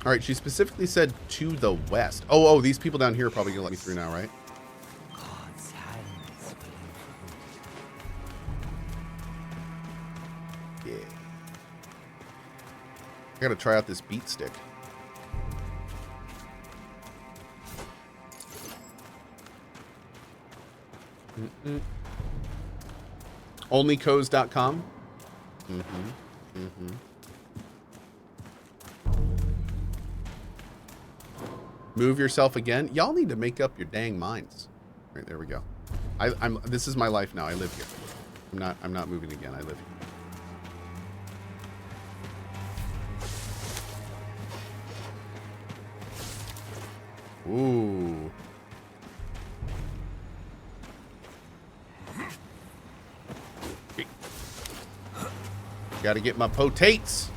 All right, she specifically said to the west. Oh, these people down here are probably gonna let me through now, right? Yeah. I gotta try out this beat stick. Onlycohs.com. Move yourself again. Y'all need to make up your dang minds. All right, there we go. This is my life now. I live here. I'm not moving again. I live here. Ooh. Gotta get my potates.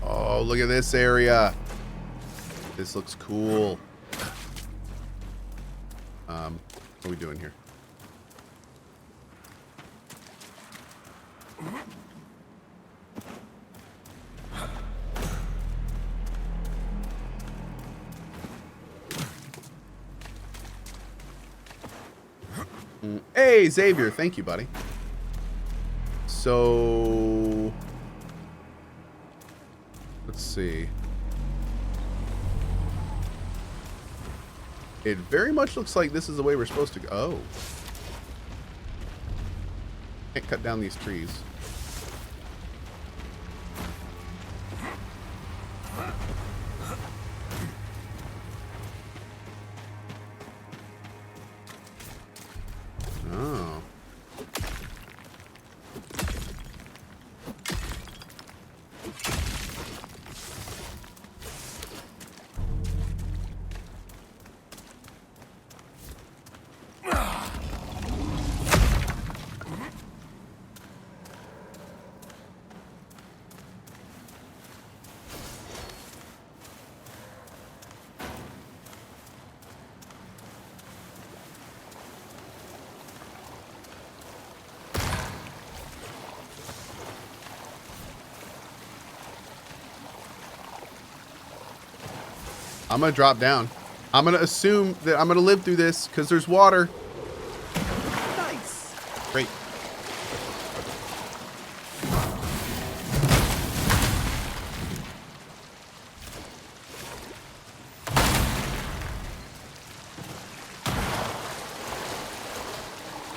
Oh, look at this area. This looks cool. What are we doing here? Hey, Xavier. Thank you, buddy. So, let's see. It very much looks like this is the way we're supposed to go. Oh. Can't cut down these trees. Oh. I'm going to drop down. I'm going to assume that I'm going to live through this because there's water. Nice. Great.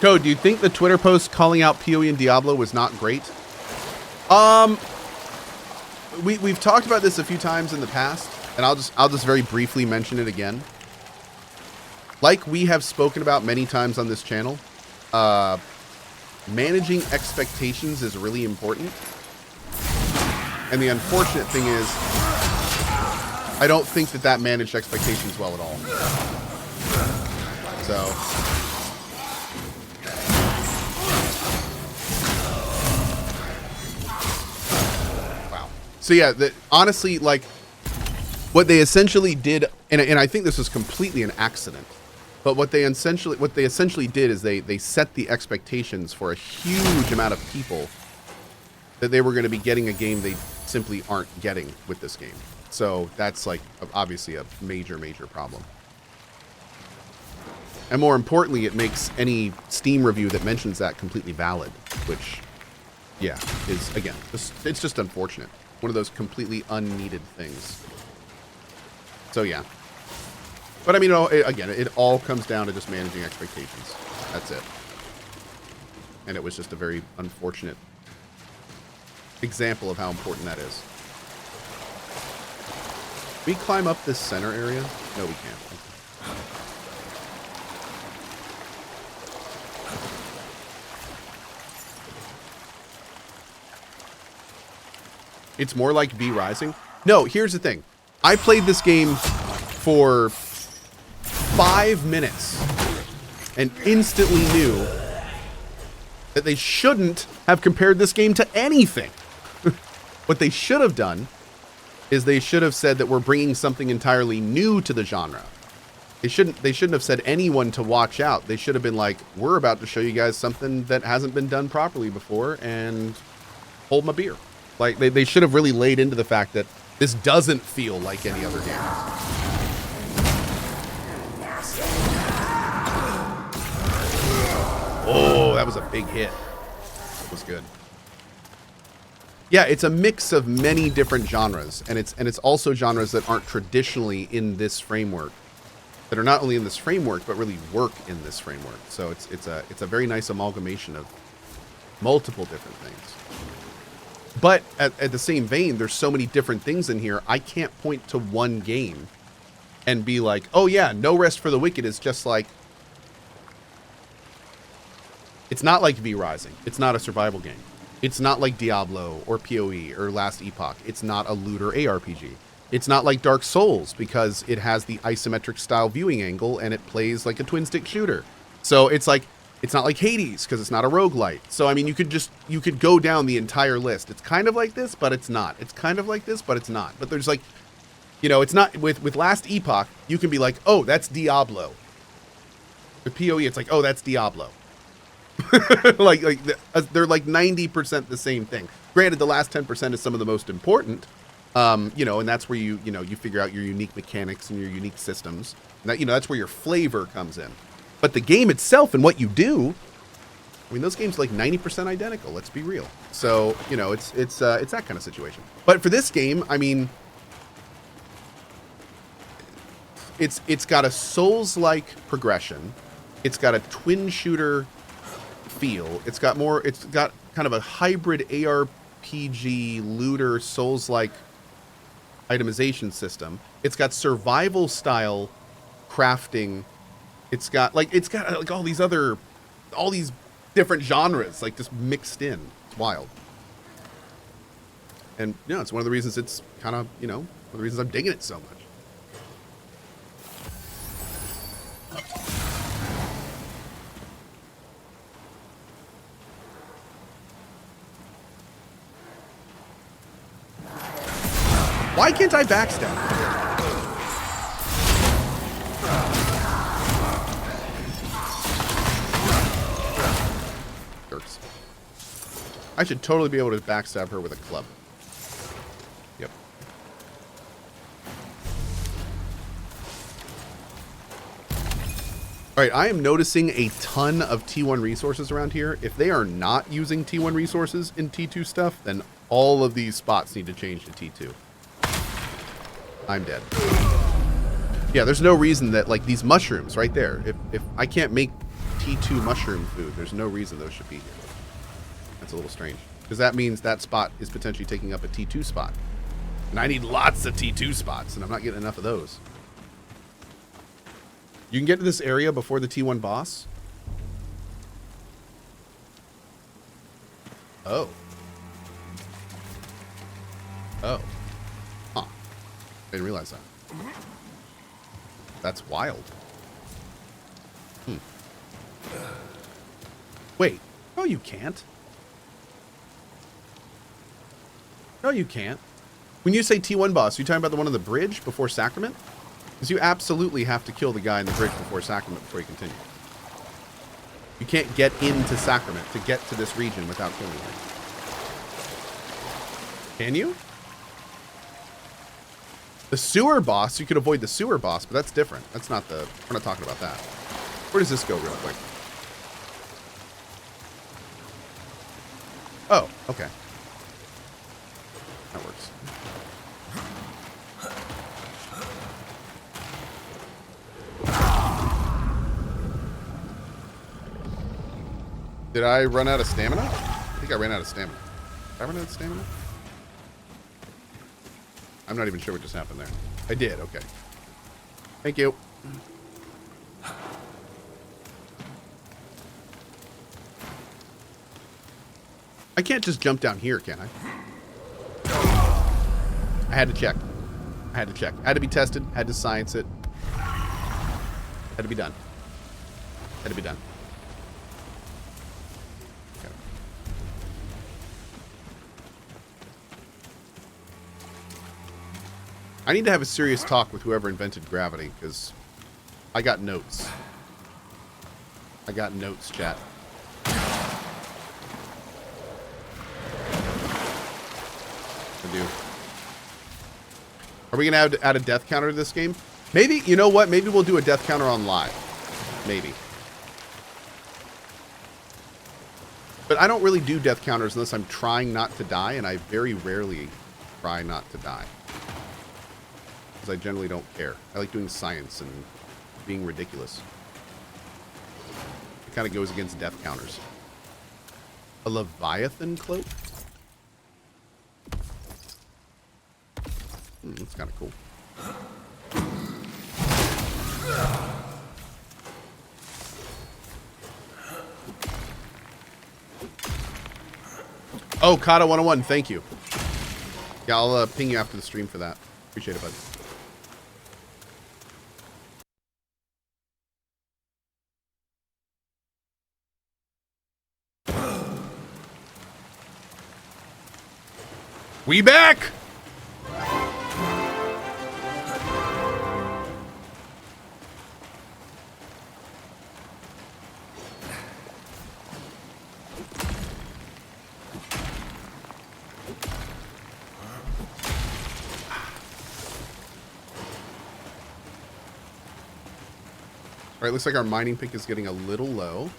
Cohh, do you think the Twitter post calling out PoE and Diablo was not great? We've talked about this a few times in the past. And I'll just very briefly mention it again. Like we have spoken about many times on this channel, managing expectations is really important. And the unfortunate thing is, I don't think that managed expectations well at all. So, wow. So yeah, honestly, like, what they essentially did, and I think this was completely an accident, but what they essentially did is they set the expectations for a huge amount of people that they were going to be getting a game they simply aren't getting with this game. So that's like obviously a major problem. And more importantly, it makes any Steam review that mentions that completely valid, which, yeah, is again, it's just unfortunate. One of those completely unneeded things. So yeah, but I mean, again, it all comes down to just managing expectations. That's it. And it was just a very unfortunate example of how important that is. Can we climb up this center area? No, we can't. It's more like B Rising. No, here's the thing. I played this game for 5 minutes and instantly knew that they shouldn't have compared this game to anything. What they should have done is they should have said that we're bringing something entirely new to the genre. They shouldn't have said anyone to watch out. They should have been like, we're about to show you guys something that hasn't been done properly before, and hold my beer. Like, they should have really laid into the fact that this doesn't feel like any other game. Oh, that was a big hit. That was good. Yeah, it's a mix of many different genres, and it's also genres that aren't traditionally in this framework, that are not only in this framework but really work in this framework. So it's a very nice amalgamation of multiple different things. But at the same vein, there's so many different things in here. I can't point to one game and be like, oh yeah, No Rest for the Wicked is just like, it's not like V Rising. It's not a survival game. It's not like Diablo or PoE or Last Epoch. It's not a looter ARPG. It's not like Dark Souls because it has the isometric style viewing angle and it plays like a twin stick shooter. So it's like, it's not like Hades because it's not a roguelite. So, I mean, you could go down the entire list. It's kind of like this, but it's not. It's kind of like this, but it's not. But there's like, you know, it's not with Last Epoch, you can be like, oh, that's Diablo. With PoE, it's like, oh, that's Diablo. like they're like 90% the same thing. Granted, the last 10% is some of the most important, you know, and that's where you figure out your unique mechanics and your unique systems. And that, you know, that's where your flavor comes in. But the game itself and what you do, I mean, those games are like 90% identical. Let's be real. So, you know, it's that kind of situation. But for this game, I mean, it's got a Souls-like progression. It's got a twin shooter feel. It's got kind of a hybrid ARPG looter Souls-like itemization system. It's got survival style crafting. It's got like all these different genres like just mixed in. It's wild. And you know, it's one of the reasons it's kind of, you know, one of the reasons I'm digging it so much. Why can't I backstab? Jerks. I should totally be able to backstab her with a club. Yep. Alright, I am noticing a ton of T1 resources around here. If they are not using T1 resources in T2 stuff, then all of these spots need to change to T2. I'm dead. Yeah, there's no reason that, like, these mushrooms right there, if I can't make T2 mushroom food, there's no reason those should be here. That's a little strange. Because that means that spot is potentially taking up a T2 spot. And I need lots of T2 spots, and I'm not getting enough of those. You can get to this area before the T1 boss. Oh. Oh. Huh. I didn't realize that. That's wild. Wait. No, you can't. No, you can't. When you say T1 boss, are you talking about the one on the bridge before Sacrament? Because you absolutely have to kill the guy in the bridge before Sacrament before you continue. You can't get into Sacrament to get to this region without killing him. Can you? The sewer boss, you could avoid the sewer boss, but that's different. That's not the... We're not talking about that. Where does this go real quick? Oh, okay. That works. Did I run out of stamina? I think I ran out of stamina. Did I run out of stamina? I'm not even sure what just happened there. I did, okay. Thank you. I can't just jump down here, can I? I had to check. I had to check. Had to be tested. Had to science it. Had to be done. Had to be done. Okay. I need to have a serious talk with whoever invented gravity, because I got notes. I got notes, chat. I do. Are we going to add a death counter to this game? Maybe, you know what? Maybe we'll do a death counter on live. Maybe. But I don't really do death counters unless I'm trying not to die, and I very rarely try not to die. Because I generally don't care. I like doing science and being ridiculous. It kind of goes against death counters. A Leviathan cloak? That's kind of cool. Oh, Kata 101, thank you. Yeah, I'll ping you after the stream for that. Appreciate it, buddy. We back! All right, looks like our mining pick is getting a little low.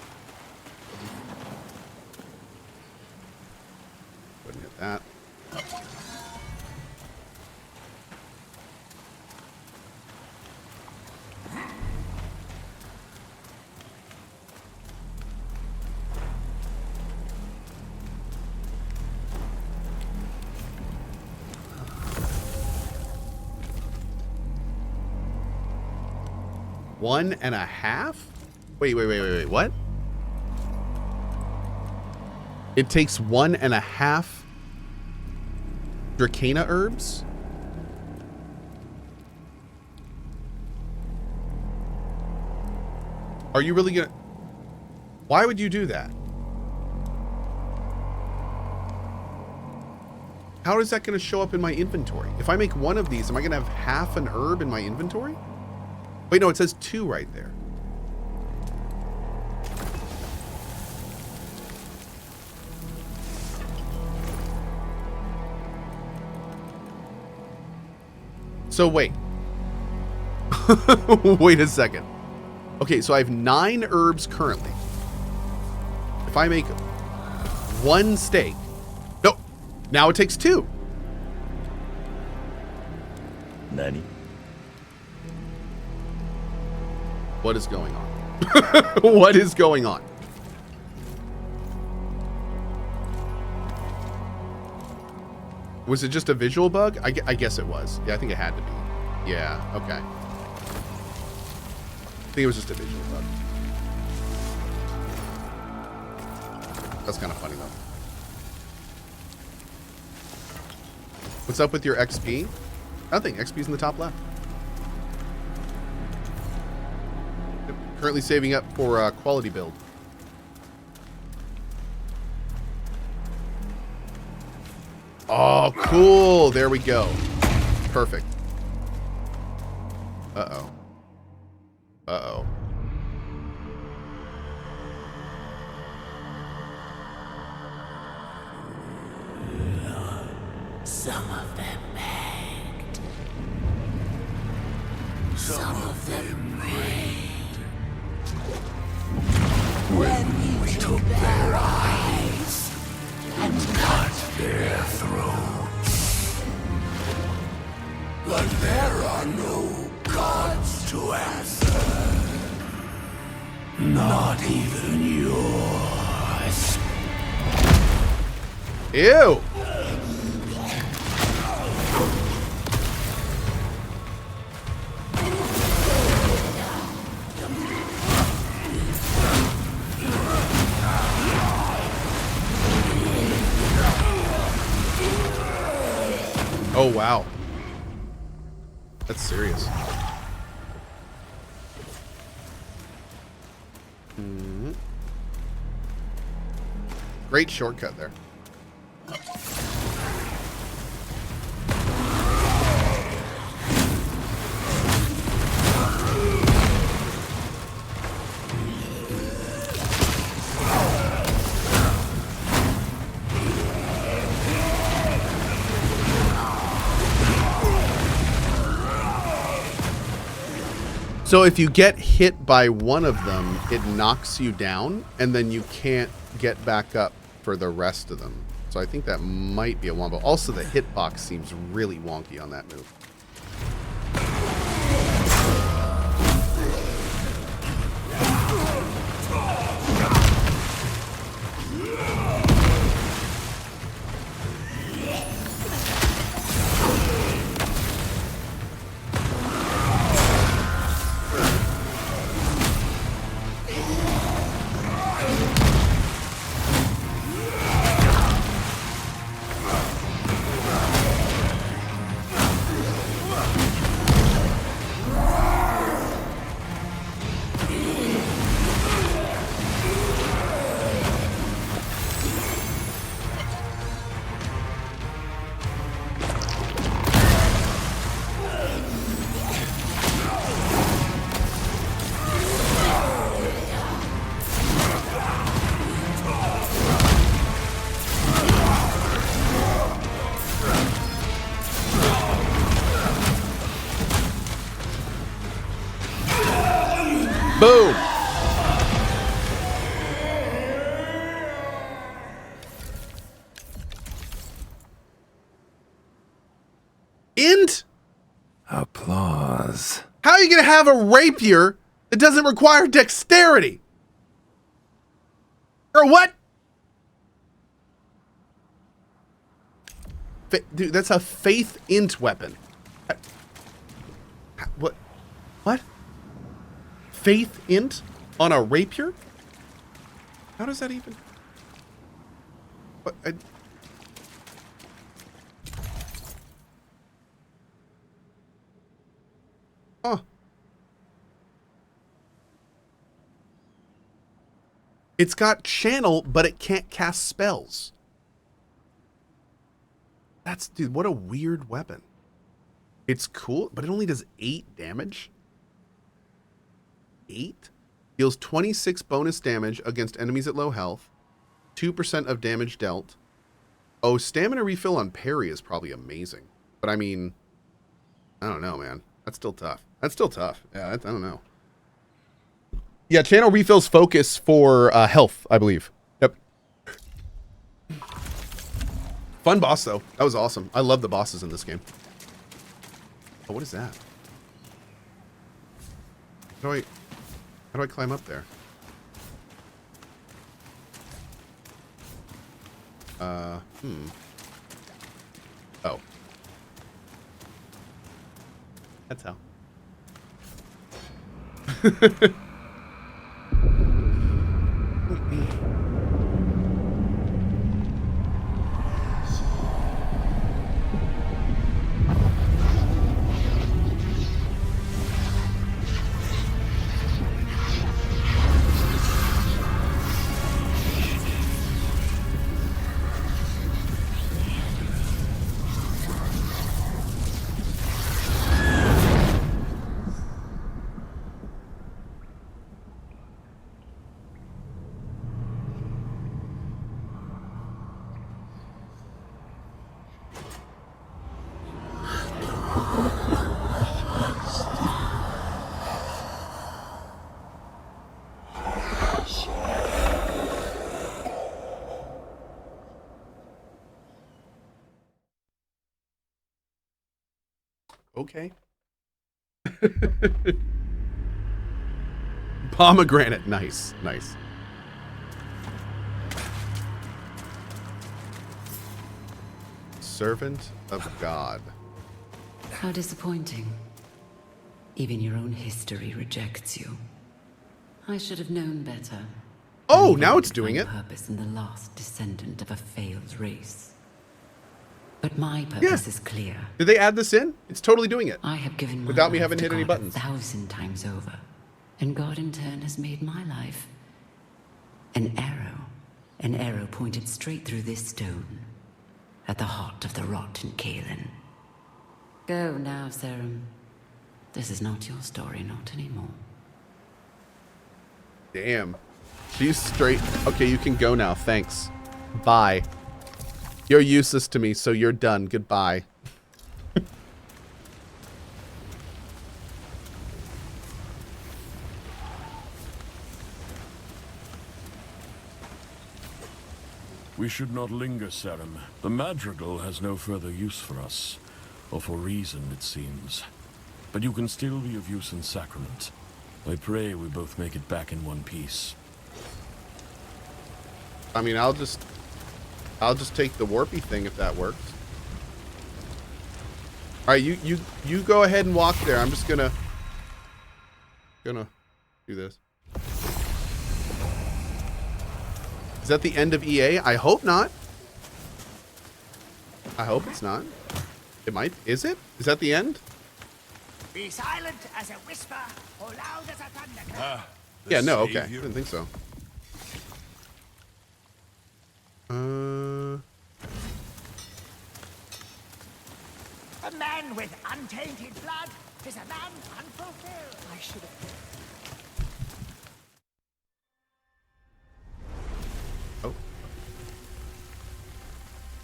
Wouldn't hit that. One and a half? Wait, what? It takes 1.5 Dracana herbs? Are you really gonna... Why would you do that? How is that gonna show up in my inventory? If I make one of these, am I gonna have half an herb in my inventory? Wait, no, it says 2 right there. So wait. Wait a second. Okay, so I have 9 herbs currently. If I make 1 steak. No, now it takes 2. Nani? What is going on? What is going on? Was it just a visual bug? I guess it was. Yeah, I think it had to be. Yeah, okay. I think it was just a visual bug. That's kind of funny, though. What's up with your XP? Nothing. XP's in the top left. Currently saving up for quality build. Oh, cool. There we go. Perfect. Uh-oh. Uh-oh. Some of them begged. Some of them prayed. When we took their eyes and cut their throats. But there are no gods to answer. Not even yours. Ew. Oh, wow. That's serious. Mm-hmm. Great shortcut there. So if you get hit by one of them, it knocks you down, and then you can't get back up for the rest of them. So I think that might be a wombo. Also, the hitbox seems really wonky on that move. Boom! Int? Applause. How are you going to have a rapier that doesn't require dexterity? Or what? Dude, that's a faith int weapon. What? What? Faith int on a rapier? How does that even... What? Huh. It's got channel, but it can't cast spells. That's... Dude, what a weird weapon. It's cool, but it only does 8 damage. 8? Deals 26 bonus damage against enemies at low health. 2% of damage dealt. Oh, stamina refill on parry is probably amazing. But I mean, I don't know, man. That's still tough. That's still tough. Yeah, I don't know. Yeah, channel refills focus for health, I believe. Yep. Fun boss, though. That was awesome. I love the bosses in this game. Oh, what is that? How do I climb up there? Oh. That's how. Okay. Pomegranate. Nice. Nice. Servant of God. How disappointing. Even your own history rejects you. I should have known better. Oh, now it's doing it. Purpose in the last descendant of a failed race. But my purpose is clear. Did they add this in? It's totally doing it. I have given my without me life having to hit any God buttons. 1,000 times over. And God in turn has made my life an arrow. An arrow pointed straight through this stone. At the heart of the rotten Kaelin. Go now, Serum. This is not your story, not anymore. Damn. She's straight. Okay, you can go now. Thanks. Bye. You're useless to me, so you're done. Goodbye. We should not linger, Serim. The madrigal has no further use for us. Or for reason, it seems. But you can still be of use in Sacrament. I pray we both make it back in one piece. I mean, I'll just take the warpy thing if that works. All right, you go ahead and walk there. I'm just gonna do this. Is that the end of EA? I hope not. I hope it's not. It might. Is it? Is that the end? Be silent as a whisper, or loud as a thunderclap. Yeah, no, okay. I didn't think so. A man with untainted blood is a man unfulfilled. I should have... Oh.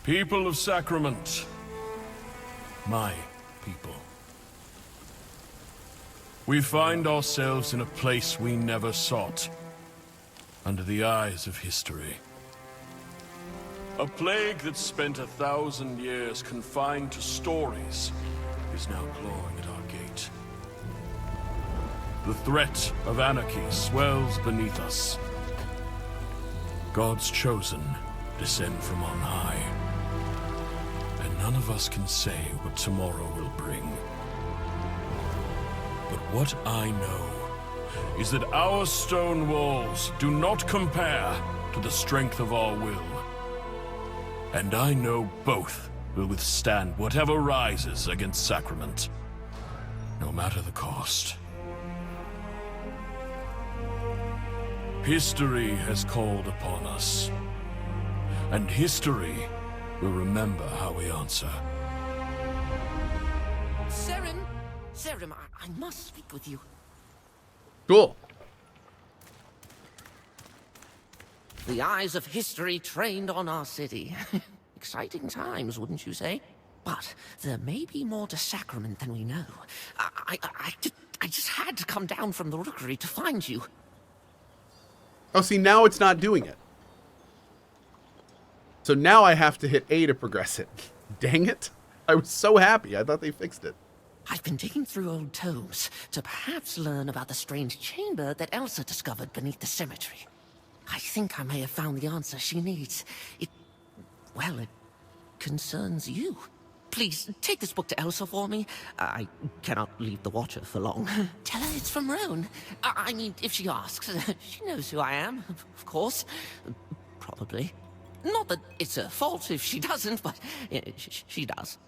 People of Sacrament. My people. We find ourselves in a place we never sought. Under the eyes of history. A plague that spent 1,000 years confined to stories is now clawing at our gate. The threat of anarchy swells beneath us. God's chosen descend from on high. And none of us can say what tomorrow will bring. But what I know is that our stone walls do not compare to the strength of our will. And I know both will withstand whatever rises against Sacrament, no matter the cost. History has called upon us, and history will remember how we answer. Serim, I must speak with you. Cool. The eyes of history trained on our city. Exciting times, wouldn't you say? But there may be more to Sacrament than we know. I just had to come down from the rookery to find you. Oh, see, now it's not doing it. So now I have to hit A to progress it. Dang it. I was so happy. I thought they fixed it. I've been digging through old tomes to perhaps learn about the strange chamber that Elsa discovered beneath the cemetery. I think I may have found the answer she needs. It concerns you. Please, take this book to Elsa for me. I cannot leave the Watcher for long. Tell her it's from Roan. I mean, if she asks, she knows who I am, of course. Probably. Not that it's her fault if she doesn't, but she does.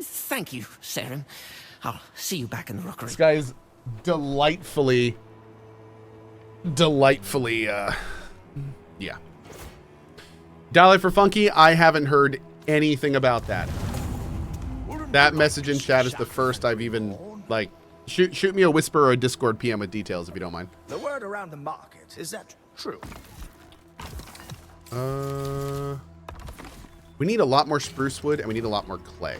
Thank you, Serim. I'll see you back in the rookery. This guy is delightfully, yeah. Dollar for Funky, I haven't heard anything about that. That message in chat is the first I've even, like, shoot me a whisper or a Discord PM with details if you don't mind. The word around the market, is that true? We need a lot more spruce wood and we need a lot more clay.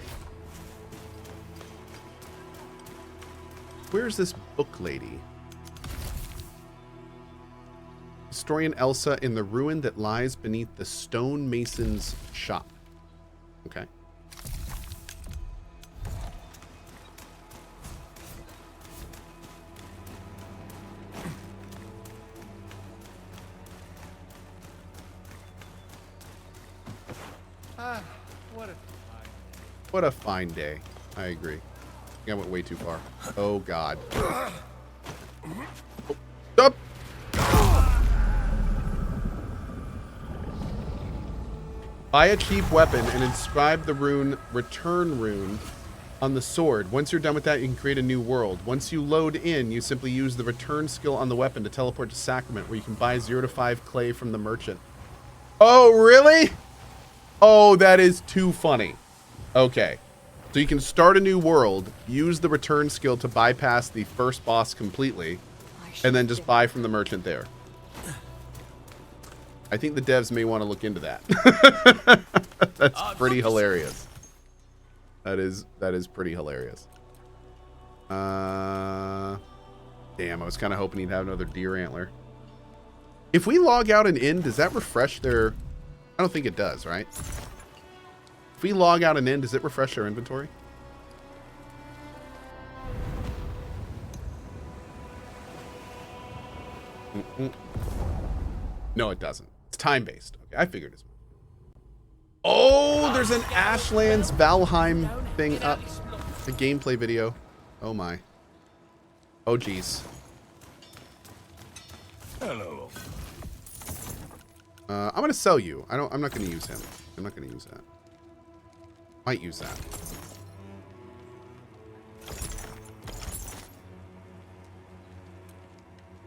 Where's this book lady? Historian Elsa in the ruin that lies beneath the stonemason's shop. Okay. What a fine day. I agree. I think I went way too far. Oh, God. Oh. Up. Buy a cheap weapon and inscribe the rune, Return Rune, on the sword. Once you're done with that, you can create a new world. Once you load in, you simply use the return skill on the weapon to teleport to Sacrament, where you can buy 0 to 5 clay from the merchant. Oh, really? Oh, that is too funny. Okay. So you can start a new world, use the return skill to bypass the first boss completely, and then just buy from the merchant there. I think the devs may want to look into that. That's pretty hilarious. That is pretty hilarious. Damn, I was kind of hoping he'd have another deer antler. If we log out and in, does that refresh their... I don't think it does, right? If we log out and in, does it refresh their inventory? No, it doesn't. It's time-based. Okay, I figured as much. Oh, there's an Ashlands Valheim thing up. A gameplay video. Oh my. Oh geez. Hello. I'm gonna sell you. I'm not gonna use him. I'm not gonna use that. Might use that.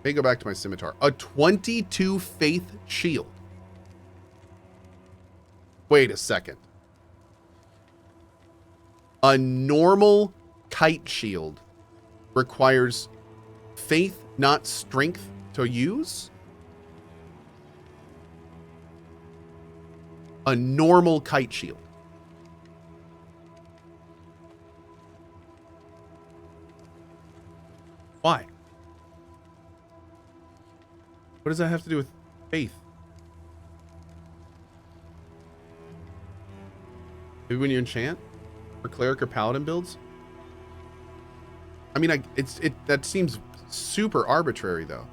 May go back to my scimitar. A 22 faith shield. Wait a second. A normal kite shield requires faith, not strength, to use? A normal kite shield. Why? What does that have to do with faith? Maybe when you enchant? Or cleric or paladin builds? I mean, that seems super arbitrary, though.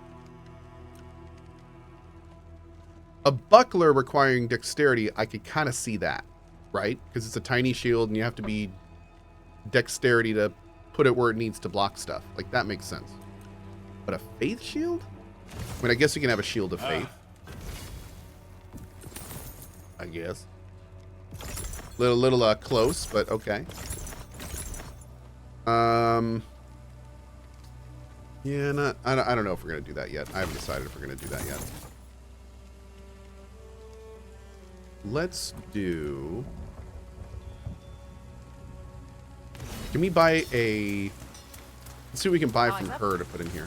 A buckler requiring dexterity, I could kind of see that, right? Because it's a tiny shield and you have to be dexterity to put it where it needs to block stuff. Like, that makes sense. But a faith shield? I mean, I guess you can have a shield of faith. I guess. Little close, but okay. Yeah, I don't know if we're gonna do that yet. I haven't decided if we're gonna do that yet. Let's do... Can we buy a... Let's see what we can buy from her to put in here.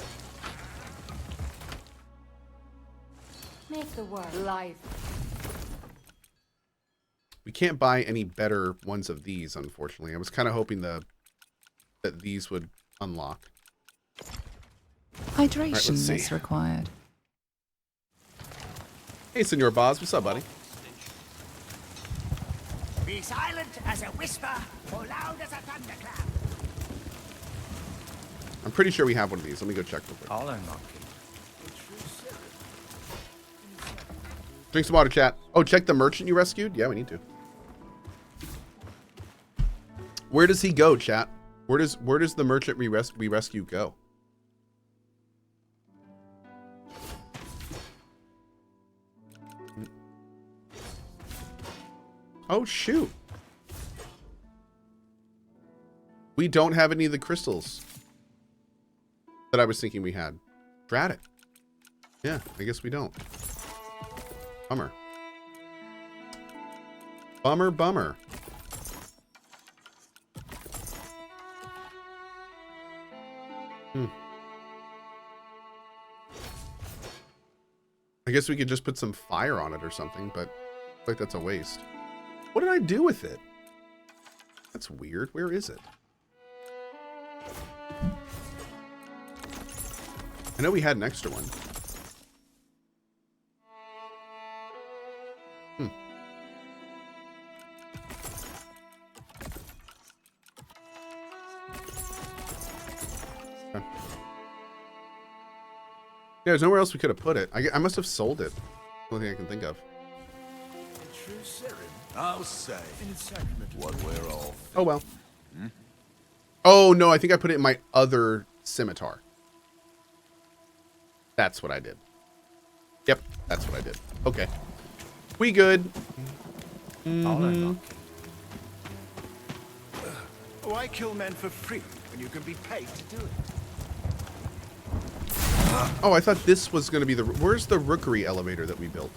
Make the world life. We can't buy any better ones of these, unfortunately. I was kind of hoping that these would unlock. Hydration is required. Hey, Senor Boz. What's up, buddy? Be silent as a whisper, or loud as a thunderclap. I'm pretty sure we have one of these. Let me go check real quick. I'll unlock it. Drink some water, chat. Oh, check the merchant you rescued? Yeah, we need to. Where does he go, chat? Where does the merchant we rescue go? Oh, shoot. We don't have any of the crystals that I was thinking we had. Drat it. Yeah, I guess we don't. Bummer. Bummer. I guess we could just put some fire on it or something, but I feel like that's a waste. What did I do with it? That's weird. Where is it? I know we had an extra one. Yeah, there's nowhere else we could have put it. I must have sold it. Only thing I can think of. I'll say what we're all. Oh well. Oh no, I think I put it in my other scimitar. That's what I did. Yep, that's what I did. Okay. We good. I'll unlock it. Why kill men for free when you can be paid to do it? Oh, I thought this was going to be the... Where's the rookery elevator that we built?